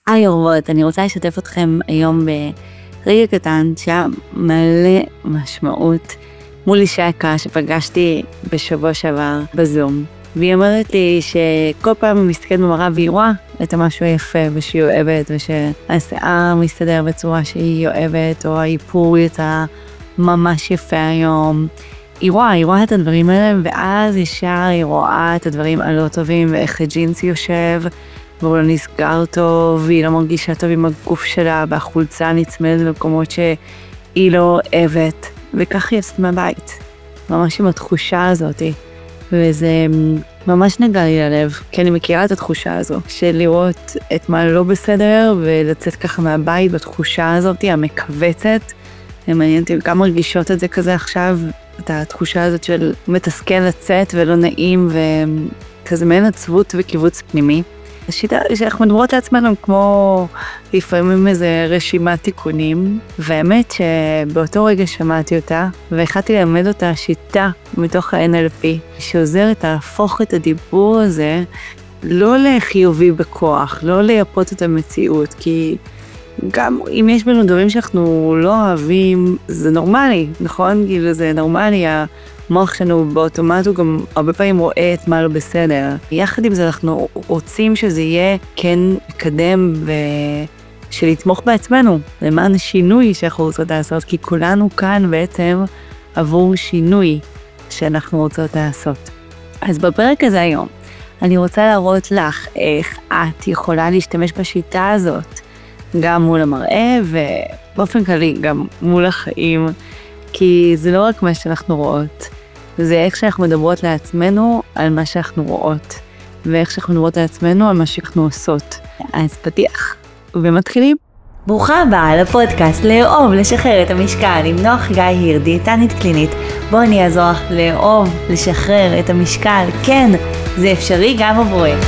היי אורות, אני רוצה לשתף אתכם היום ברגע קטן שהיה מלא משמעות מול אישה יקרה שפגשתי בשבוע שעבר בזום. והיא אומרת לי שכל פעם היא מסתכלת במראה והיא רואה את המשהו היפה ושהיא אוהבת ושהשיער מסתדר בצורה שהיא אוהבת או האיפור יצא ממש יפה היום. היא רואה את הדברים האלה ואז ישר היא רואה את הדברים הלא טובים ואיך הג'ינס יושב והוא לא נסגר טוב, והיא לא מרגישה טוב עם הגוף שלה, והחולצה נצמדת במקומות שהיא לא אוהבת, וכך היא יצאת מהבית, ממש עם התחושה הזאת, וזה ממש נגע לי ללב, כי אני מכירה את התחושה הזו, של לראות את מה לא בסדר, ולצאת ככה מהבית בתחושה הזאת, המקבצת, מעניין אותי כמה מרגישות את זה כזה עכשיו, את התחושה הזאת של מתסכל לצאת ולא נעים, וכזה מעין עצבות וקיבוץ פנימי. השיטה שאנחנו מדברות לעצמנו כמו לפעמים איזה רשימת תיקונים, והאמת שבאותו רגע שמעתי אותה והחלטתי ללמד אותה שיטה מתוך ה-NLP שעוזרת להפוך את הדיבור הזה לא לחיובי בכוח, לא לייפות את המציאות, כי גם אם יש בנו דברים שאנחנו לא אוהבים, זה נורמלי, נכון? כאילו זה נורמלי, המוח שלנו באוטומט הוא גם הרבה פעמים רואה את מה לא בסדר. יחד עם זה אנחנו רוצים שזה יהיה כן מקדם ושלתמוך בעצמנו, למען שינוי שאנחנו רוצות לעשות, כי כולנו כאן בעצם עבור שינוי שאנחנו רוצות לעשות. אז בפרק הזה היום, אני רוצה להראות לך איך את יכולה להשתמש בשיטה הזאת, גם מול המראה ובאופן כללי גם מול החיים, כי זה לא רק מה שאנחנו רואות, זה איך שאנחנו מדברות לעצמנו על מה שאנחנו רואות, ואיך שאנחנו מדברות לעצמנו על מה שאנחנו עושות. אז פתיח, ומתחילים. ברוכה הבאה לפודקאסט לאהוב, לשחרר את המשקל עם נוח גיא היר, דיאטנית קלינית. בואו אני אעזור לך לאהוב, לשחרר את המשקל. כן, זה אפשרי גם עבורך.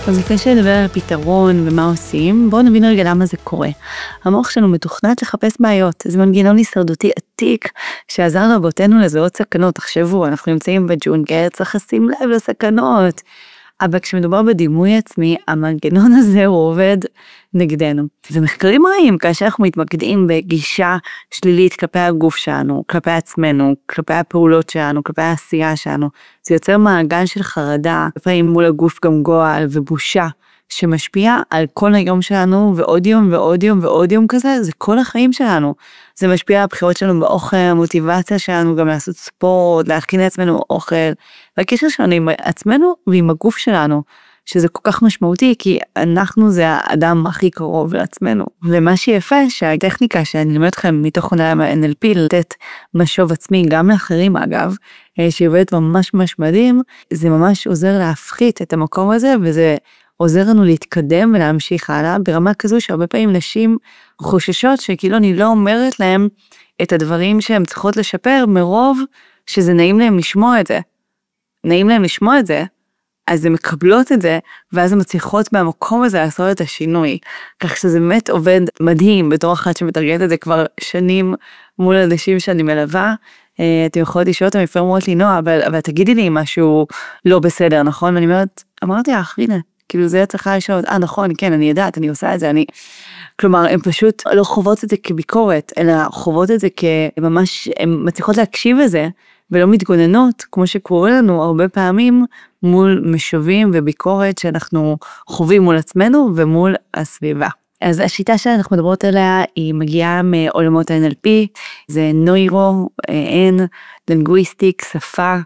אז לפני שנדבר על הפתרון ומה עושים, בואו נבין רגע למה זה קורה. המוח שלנו מתוכנת לחפש בעיות, זה מנגנון הישרדותי עתיק שעזר רבותינו לזהות סכנות. תחשבו, אנחנו נמצאים בג'ונגל, צריך לשים לב לסכנות. אבל כשמדובר בדימוי עצמי, המנגנון הזה הוא עובד נגדנו. ומחקרים רעים, כאשר אנחנו מתמקדים בגישה שלילית כלפי הגוף שלנו, כלפי עצמנו, כלפי הפעולות שלנו, כלפי העשייה שלנו, זה יוצר מעגל של חרדה, לפעמים מול הגוף גם גועל ובושה, שמשפיע על כל היום שלנו, ועוד יום ועוד יום ועוד יום כזה, זה כל החיים שלנו. זה משפיע על הבחירות שלנו באוכל, המוטיבציה שלנו גם לעשות ספורט, להכין לעצמנו אוכל, והקשר שלנו עם עצמנו ועם הגוף שלנו, שזה כל כך משמעותי, כי אנחנו זה האדם הכי קרוב לעצמנו. ומה שיפה, שהטכניקה שאני אלמד אתכם מתוך עולם ה-NLP, לתת משוב עצמי גם לאחרים אגב, שהיא עובדת ממש מדהים, זה ממש עוזר להפחית את המקום הזה, וזה עוזר לנו להתקדם ולהמשיך הלאה, ברמה כזו שהרבה פעמים נשים חוששות שכאילו אני לא אומרת להם את הדברים שהן צריכות לשפר, מרוב שזה נעים להם לשמוע את זה. נעים להם לשמוע את זה, אז הן מקבלות את זה, ואז הן מצליחות מהמקום הזה לעשות את השינוי. כך שזה באמת עובד מדהים, בתור אחת שמתרגלת את זה כבר שנים מול אנשים שאני מלווה, אתם יכולות לשאול אותם, לפעמים אומרות לי, נועה, אבל תגידי לי משהו לא בסדר, נכון? ואני אמרתי לך, הנה, כאילו זה צריכה לשאול, נכון, כן, אני יודעת, אני עושה את זה, כלומר, הן פשוט לא חוות את זה כביקורת, אלא חוות את זה כממש, הן מצליחות להקשיב לזה, ולא מתגוננות, כמו שקורה לנו הרבה פעמים, מול משובים וביקורת שאנחנו חווים מול עצמנו ומול הסביבה. אז השיטה שאנחנו מדברות עליה היא מגיעה מעולמות ה-NLP, זה נוירו, לינגוויסטיק, שפה,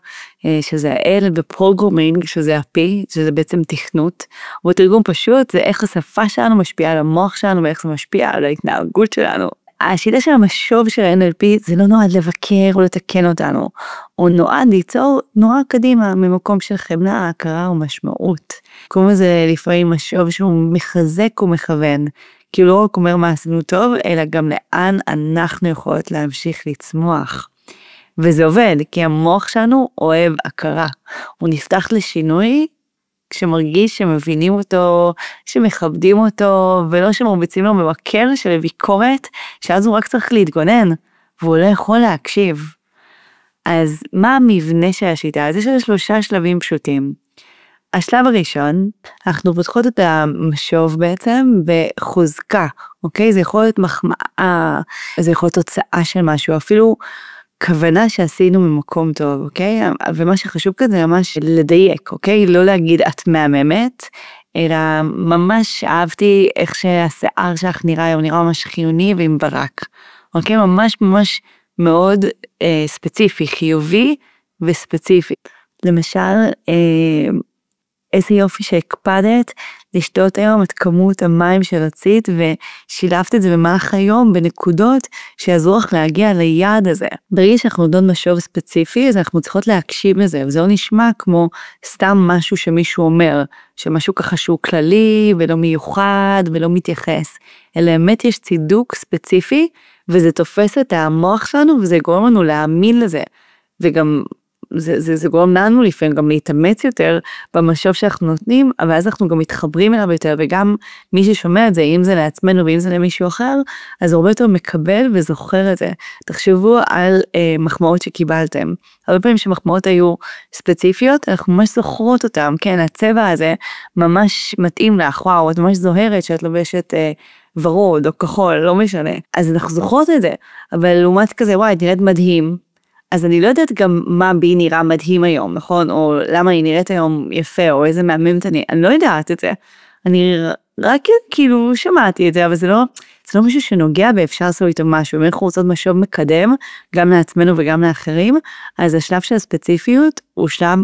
שזה ה-L, ופרוגרמינג, שזה ה-P, שזה בעצם תכנות. ובתרגום פשוט זה איך השפה שלנו משפיעה על המוח שלנו, ואיך זה משפיע על ההתנהגות שלנו. השיטה של המשוב של ה-NLP זה לא נועד לבקר או לתקן אותנו, או נועד ליצור נורא קדימה ממקום של חמלה, הכרה ומשמעות. קוראים לזה לפעמים משוב שהוא מחזק ומכוון, כי הוא לא רק אומר מה עשינו טוב, אלא גם לאן אנחנו יכולות להמשיך לצמוח. וזה עובד, כי המוח שלנו אוהב הכרה. הוא נפתח לשינוי, כשמרגיש שמבינים אותו, שמכבדים אותו, ולא שמרביצים לו במקל של ביקורת, שאז הוא רק צריך להתגונן, והוא לא יכול להקשיב. אז מה המבנה של השיטה? אז יש לה 3 שלבים פשוטים. השלב הראשון, אנחנו פותחות את המשוב בעצם בחוזקה, אוקיי? זה יכול להיות מחמאה, זה יכול להיות תוצאה של משהו, אפילו כוונה שעשינו ממקום טוב, אוקיי? ומה שחשוב כאן זה ממש לדייק, אוקיי? לא להגיד את מהממת, אלא ממש אהבתי איך שהשיער שלך נראה היום, נראה ממש חיוני ועם ברק, אוקיי? ממש מאוד ספציפי, חיובי וספציפי. למשל, איזה יופי שהקפדת לשתות היום את כמות המים שרצית, ושילבת את זה במהלך היום בנקודות שיעזרו לך להגיע ליעד הזה. ברגע שאנחנו נותנות משוב ספציפי, אז אנחנו צריכות להקשיב לזה, וזה לא נשמע כמו סתם משהו שמישהו אומר, שמשהו ככה שהוא כללי ולא מיוחד ולא מתייחס, אלא באמת יש צידוק ספציפי, וזה תופס את המוח שלנו, וזה גורם לנו להאמין לזה, וגם זה גורם לנו לפעמים גם להתאמץ יותר במשוב שאנחנו נותנים, אבל אז אנחנו גם מתחברים אליו יותר, וגם מי ששומע את זה, אם זה לעצמנו ואם זה למישהו אחר, אז הרבה יותר מקבל וזוכר את זה. תחשבו על מחמאות שקיבלתם. הרבה פעמים שמחמאות היו ספציפיות, אנחנו ממש זוכרות אותם, כן, הצבע הזה ממש מתאים לך, וואו, את ממש זוהרת שאת לובשת ורוד או כחול, לא משנה. אז אנחנו זוכרות את זה, אבל לעומת כזה, וואי, את נראית מדהים, אז אני לא יודעת גם מה בי נראה מדהים היום, נכון? או למה היא נראית היום יפה, או איזה מהממת אני לא יודעת את זה. אני רק כאילו שמעתי את זה, אבל זה לא משהו שנוגע ואפשר לעשות איתו משהו. אם אנחנו רוצות משוב מקדם, גם לעצמנו וגם לאחרים, אז השלב של הספציפיות הוא שלב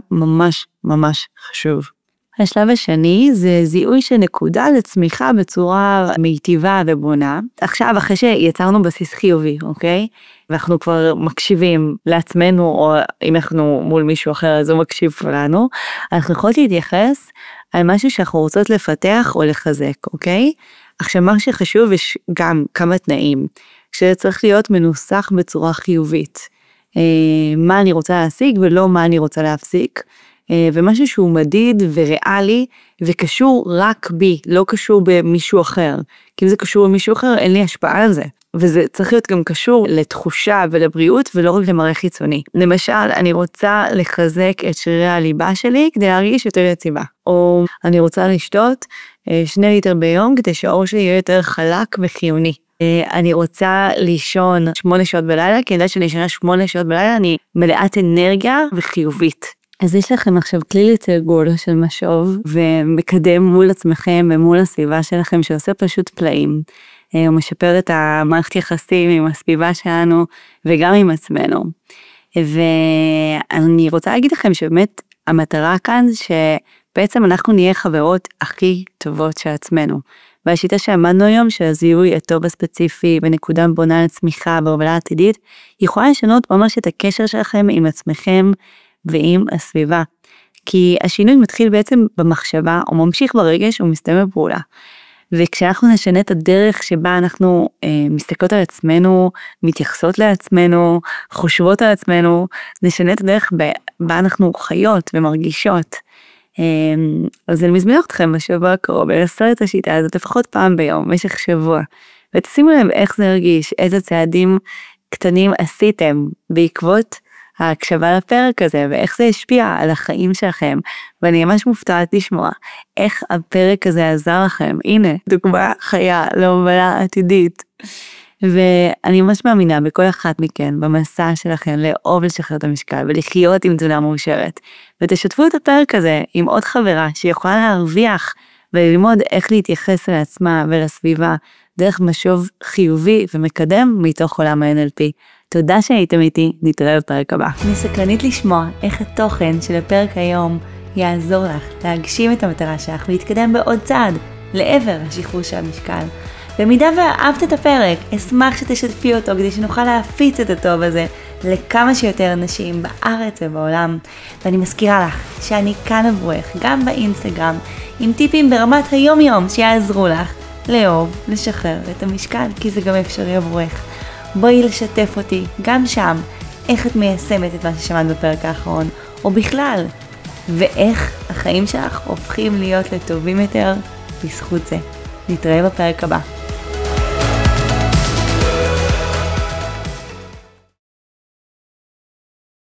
ממש חשוב. השלב השני זה זיהוי של נקודה לצמיחה בצורה מיטיבה ובונה. עכשיו, אחרי שיצרנו בסיס חיובי, אוקיי? ואנחנו כבר מקשיבים לעצמנו, או אם אנחנו מול מישהו אחר, אז הוא מקשיב לנו, אנחנו יכולות להתייחס על משהו שאנחנו רוצות לפתח או לחזק, אוקיי? עכשיו, מה שחשוב, יש גם כמה תנאים, שזה צריך להיות מנוסח בצורה חיובית. מה אני רוצה להשיג ולא מה אני רוצה להפסיק. ומשהו שהוא מדיד וריאלי וקשור רק בי, לא קשור במישהו אחר. כי אם זה קשור במישהו אחר, אין לי השפעה על זה. וזה צריך להיות גם קשור לתחושה ולבריאות ולא רק למראה חיצוני. למשל, אני רוצה לחזק את שרירי הליבה שלי כדי להרגיש יותר יציבה. או אני רוצה לשתות 2 ליטר ביום כדי שהאור שלי יהיה יותר חלק וחיוני. אני רוצה לישון 8 שעות בלילה, כי אני יודעת שאני ישנה 8 שעות בלילה, אני מלאת אנרגיה וחיובית. אז יש לכם עכשיו כלי לתרגול של משוב, ומקדם מול עצמכם ומול הסביבה שלכם, שעושה פשוט פלאים. הוא משפר את המערכת יחסים עם הסביבה שלנו, וגם עם עצמנו. ואני רוצה להגיד לכם שבאמת המטרה כאן, שבעצם אנחנו נהיה חברות הכי טובות של עצמנו. והשיטה שעמדנו היום, שהזיהוי הטוב הספציפי, בנקודה בונה לצמיחה, בהובלה עתידית, יכולה לשנות ממש את הקשר שלכם עם עצמכם, ועם הסביבה. כי השינוי מתחיל בעצם במחשבה, או ממשיך ברגש, ומסתיים בפעולה. וכשאנחנו נשנה את הדרך שבה אנחנו מסתכלות על עצמנו, מתייחסות לעצמנו, חושבות על עצמנו, נשנה את הדרך בה אנחנו חיות ומרגישות. אז אני מזמינה אתכם בשבוע הקרוב, לעשות את השיטה הזאת לפחות פעם ביום, במשך שבוע. ותשימו לב איך זה הרגיש, איזה צעדים קטנים עשיתם בעקבות ההקשבה לפרק הזה, ואיך זה השפיע על החיים שלכם, ואני ממש מופתעת לשמוע איך הפרק הזה עזר לכם. הנה, דוגמה חיה להובלה עתידית. ואני ממש מאמינה בכל אחת מכן, במסע שלכם לאהוב לשחרר את המשקל, ולחיות עם תזונה מאושרת. ותשתפו את הפרק הזה עם עוד חברה, שיכולה להרוויח, וללמוד איך להתייחס לעצמה ולסביבה, דרך משוב חיובי ומקדם מתוך עולם ה-NLP. תודה שהייתם איתי, נתראה בפרק הבא. אני סקרנית לשמוע איך התוכן של הפרק היום יעזור לך להגשים את המטרה שלך ולהתקדם בעוד צעד לעבר השחרור של המשקל. במידה ואהבת את הפרק, אשמח שתשתפי אותו כדי שנוכל להפיץ את הטוב הזה לכמה שיותר נשים בארץ ובעולם. ואני מזכירה לך שאני כאן עבורך גם באינסטגרם עם טיפים ברמת היום-יום שיעזרו לך לאהוב, לשחרר את המשקל, כי זה גם אפשרי עבורך. בואי לשתף אותי גם שם איך את מיישמת את מה ששמעת בפרק האחרון, או בכלל, ואיך החיים שלך הופכים להיות לטובים יותר בזכות זה. נתראה בפרק הבא.